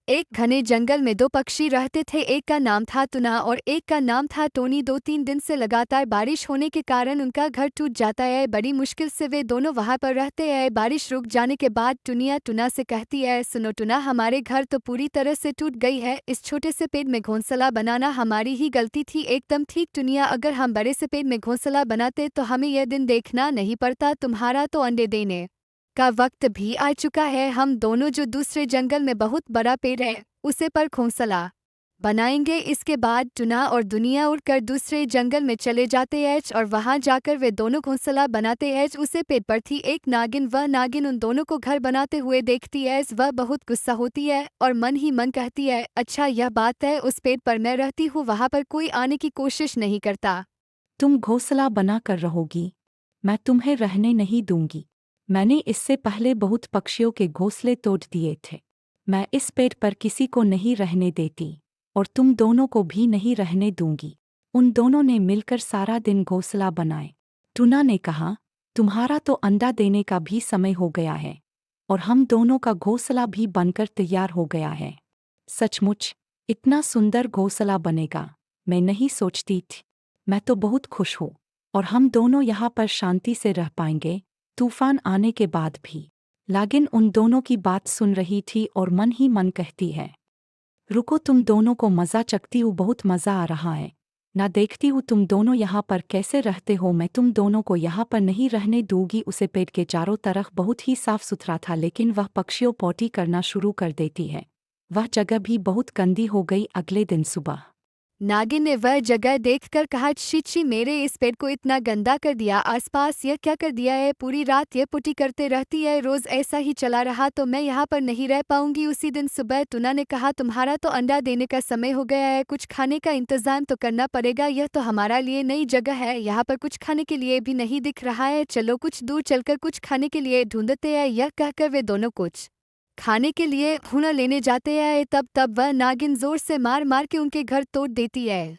एक घने जंगल में दो पक्षी रहते थे। एक का नाम था टुना और एक का नाम था टोनी। 2-3 दिन से लगातार बारिश होने के कारण उनका घर टूट जाता है। बड़ी मुश्किल से वे दोनों वहां पर रहते हैं। बारिश रुक जाने के बाद टुनिया टुना से कहती है, सुनो टुना, हमारे घर तो पूरी तरह से टूट गई है। इस छोटे से पेड़ में घोंसला बनाना हमारी ही गलती थी। एकदम ठीक टुनिया, अगर हम बड़े से पेड़ में घोंसला बनाते तो हमें यह दिन देखना नहीं पड़ता। तुम्हारा तो अंडे देने का वक्त भी आ चुका है। हम दोनों जो दूसरे जंगल में बहुत बड़ा पेड़ है उसे पर घोंसला बनाएंगे। इसके बाद टुना और दुनिया उड़कर दूसरे जंगल में चले जाते हैं और वहां जाकर वे दोनों घोंसला बनाते हैं। उसे पेड़ पर थी एक नागिन। वह नागिन उन दोनों को घर बनाते हुए देखती है। वह बहुत गुस्सा होती है और मन ही मन कहती है, अच्छा यह बात है, उस पेड़ पर मैं रहती हूँ, वहां पर कोई आने की कोशिश नहीं करता। तुम घोंसला बना कर रहोगी, मैं तुम्हें रहने नहीं दूंगी। मैंने इससे पहले बहुत पक्षियों के घोंसले तोड़ दिए थे। मैं इस पेड़ पर किसी को नहीं रहने देती और तुम दोनों को भी नहीं रहने दूंगी। उन दोनों ने मिलकर सारा दिन घोंसला बनाए। टुना ने कहा, तुम्हारा तो अंडा देने का भी समय हो गया है और हम दोनों का घोंसला भी बनकर तैयार हो गया है। सचमुच इतना सुंदर घोंसला बनेगा, मैं नहीं सोचती थी। मैं तो बहुत खुश हूँ और हम दोनों यहाँ पर शांति से रह पाएंगे, तूफान आने के बाद भी। नागिन उन दोनों की बात सुन रही थी और मन ही मन कहती है, रुको, तुम दोनों को मज़ा चखती हूँ, बहुत मज़ा आ रहा है ना। देखती हूँ तुम दोनों यहाँ पर कैसे रहते हो। मैं तुम दोनों को यहाँ पर नहीं रहने दूंगी। उसे पेड़ के चारों तरफ बहुत ही साफ सुथरा था, लेकिन वह पक्षियों पोटी करना शुरू कर देती है। वह जगह भी बहुत गंदी हो गई। अगले दिन सुबह नागिन ने वह जगह देखकर कहा, छी छी, मेरे इस पेड़ को इतना गंदा कर दिया, आसपास यह क्या कर दिया है। पूरी रात यह पुटी करते रहती है, रोज ऐसा ही चला रहा तो मैं यहाँ पर नहीं रह पाऊंगी। उसी दिन सुबह टुना ने कहा, तुम्हारा तो अंडा देने का समय हो गया है, कुछ खाने का इंतजाम तो करना पड़ेगा। यह तो हमारा लिए नई जगह है, यहाँ पर कुछ खाने के लिए भी नहीं दिख रहा है। चलो कुछ दूर चलकर कुछ खाने के लिए ढूंढते हैं। यह कहकर वे दोनों कुछ खाने के लिए हुनर लेने जाते हैं। तब वह नागिन जोर से मार मार के उनके घर तोड़ देती है।